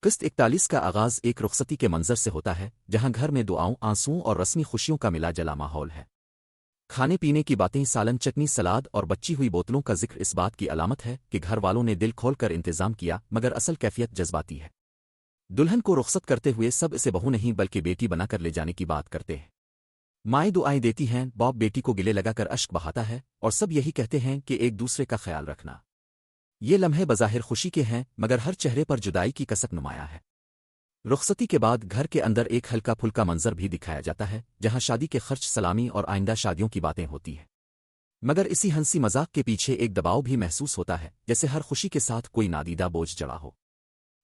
قسط 41 کا آغاز ایک رخصتی کے منظر سے ہوتا ہے جہاں گھر میں دعاؤں آنسوؤں اور رسمی خوشیوں کا ملا جلا ماحول ہے۔ کھانے پینے کی باتیں، سالن، چٹنی، سلاد اور بچی ہوئی بوتلوں کا ذکر اس بات کی علامت ہے کہ گھر والوں نے دل کھول کر انتظام کیا، مگر اصل کیفیت جذباتی ہے۔ دلہن کو رخصت کرتے ہوئے سب اسے بہو نہیں بلکہ بیٹی بنا کر لے جانے کی بات کرتے ہیں۔ مائیں دعائیں دیتی ہیں، باپ بیٹی کو گلے لگا کر اشک بہاتا ہے اور سب یہی کہتے ہیں کہ ایک دوسرے کا خیال رکھنا۔ یہ لمحے بظاہر خوشی کے ہیں مگر ہر چہرے پر جدائی کی کسک نمایاں ہے۔ رخصتی کے بعد گھر کے اندر ایک ہلکا پھلکا منظر بھی دکھایا جاتا ہے جہاں شادی کے خرچ، سلامی اور آئندہ شادیوں کی باتیں ہوتی ہیں، مگر اسی ہنسی مذاق کے پیچھے ایک دباؤ بھی محسوس ہوتا ہے، جیسے ہر خوشی کے ساتھ کوئی نادیدہ بوجھ جڑا ہو۔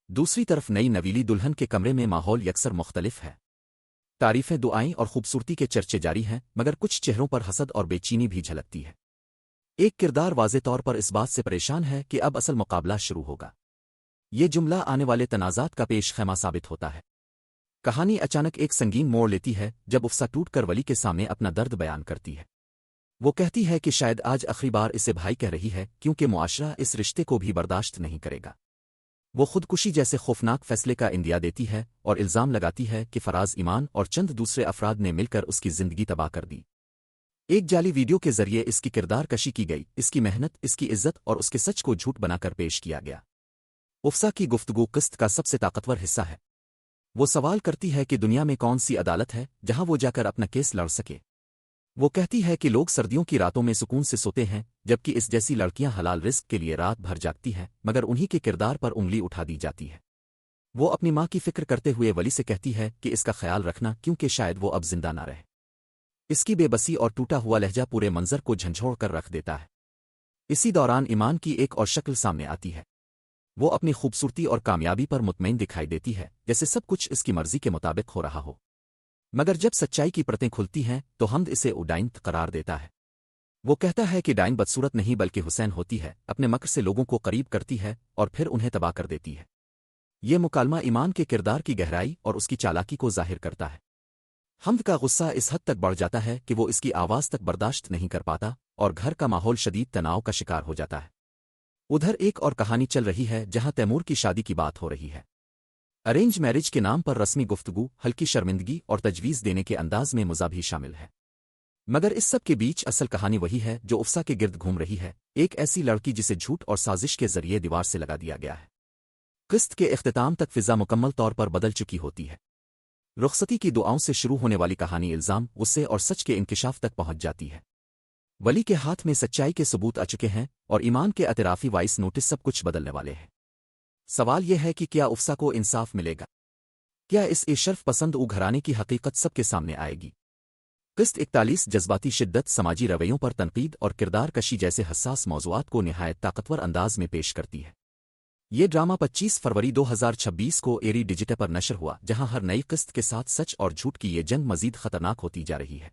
دوسری طرف نئی نویلی دلہن کے کمرے میں ماحول یکسر مختلف ہے۔ تعریفیں، دعائیں اور خوبصورتی کے چرچے جاری ہیں، مگر کچھ چہروں پر حسد اور بے چینی بھی جھلکتی ہے۔ ایک کردار واضح طور پر اس بات سے پریشان ہے کہ اب اصل مقابلہ شروع ہوگا۔ یہ جملہ آنے والے تنازعات کا پیش خیمہ ثابت ہوتا ہے۔ کہانی اچانک ایک سنگین موڑ لیتی ہے جب افسا ٹوٹ کر ولی کے سامنے اپنا درد بیان کرتی ہے۔ وہ کہتی ہے کہ شاید آج آخری بار اسے بھائی کہہ رہی ہے کیونکہ معاشرہ اس رشتے کو بھی برداشت نہیں کرے گا۔ وہ خودکشی جیسے خوفناک فیصلے کا اندیا دیتی ہے اور الزام لگاتی ہے کہ فراز، ایمان اور چند دوسرے افراد نے مل کر اس کی زندگی تباہ کر دی۔ ایک جعلی ویڈیو کے ذریعے اس کی کردار کشی کی گئی، اس کی محنت، اس کی عزت اور اس کے سچ کو جھوٹ بنا کر پیش کیا گیا۔ افسا کی گفتگو قسط کا سب سے طاقتور حصہ ہے۔ وہ سوال کرتی ہے کہ دنیا میں کون سی عدالت ہے جہاں وہ جا کر اپنا کیس لڑ سکے۔ وہ کہتی ہے کہ لوگ سردیوں کی راتوں میں سکون سے سوتے ہیں جبکہ اس جیسی لڑکیاں حلال رزق کے لیے رات بھر جاگتی ہیں، مگر انہی کے کردار پر انگلی اٹھا دی جاتی ہے۔ وہ اپنی ماں کی فکر کرتے ہوئے ولی سے کہتی ہے کہ اس کا خیال رکھنا کیونکہ شاید وہ اب زندہ نہ رہے۔ اس کی بے بسی اور ٹوٹا ہوا لہجہ پورے منظر کو جھنجھوڑ کر رکھ دیتا ہے۔ اسی دوران ایمان کی ایک اور شکل سامنے آتی ہے۔ وہ اپنی خوبصورتی اور کامیابی پر مطمئن دکھائی دیتی ہے، جیسے سب کچھ اس کی مرضی کے مطابق ہو رہا ہو، مگر جب سچائی کی پرتیں کھلتی ہیں تو حمد اسے اڈائن قرار دیتا ہے۔ وہ کہتا ہے کہ ڈائن بدصورت نہیں بلکہ حسین ہوتی ہے، اپنے مکر سے لوگوں کو قریب کرتی ہے اور پھر انہیں تباہ کر دیتی ہے۔ یہ مکالمہ ایمان کے کردار کی گہرائی اور اس کی چالاکی کو ظاہر کرتا ہے۔ حمد کا غصہ اس حد تک بڑھ جاتا ہے کہ وہ اس کی آواز تک برداشت نہیں کر پاتا اور گھر کا ماحول شدید تناؤ کا شکار ہو جاتا ہے۔ ادھر ایک اور کہانی چل رہی ہے جہاں تیمور کی شادی کی بات ہو رہی ہے۔ ارینج میرج کے نام پر رسمی گفتگو، ہلکی شرمندگی اور تجویز دینے کے انداز میں مزاح بھی شامل ہے، مگر اس سب کے بیچ اصل کہانی وہی ہے جو افسا کے گرد گھوم رہی ہے، ایک ایسی لڑکی جسے جھوٹ اور سازش کے ذریعے دیوار سے لگا دیا گیا ہے۔ قسط کے اختتام تک فضا مکمل طور پر بدل چکی ہوتی ہے۔ رخصتی کی دعاؤں سے شروع ہونے والی کہانی الزام، غصے اور سچ کے انکشاف تک پہنچ جاتی ہے۔ ولی کے ہاتھ میں سچائی کے ثبوت آ چکے ہیں اور ایمان کے اعترافی وائس نوٹس سب کچھ بدلنے والے ہیں۔ سوال یہ ہے کہ کیا افسا کو انصاف ملے گا؟ کیا اس شرف پسند گھرانے کی حقیقت سب کے سامنے آئے گی؟ قسط 41 جذباتی شدت، سماجی رویوں پر تنقید اور کردار کشی جیسے حساس موضوعات کو نہایت طاقتور انداز میں پیش کرتی ہے۔ یہ ڈرامہ 25 فروری 2026 کو ایری ڈیجیٹل پر نشر ہوا، جہاں ہر نئی قسط کے ساتھ سچ اور جھوٹ کی یہ جنگ مزید خطرناک ہوتی جا رہی ہے۔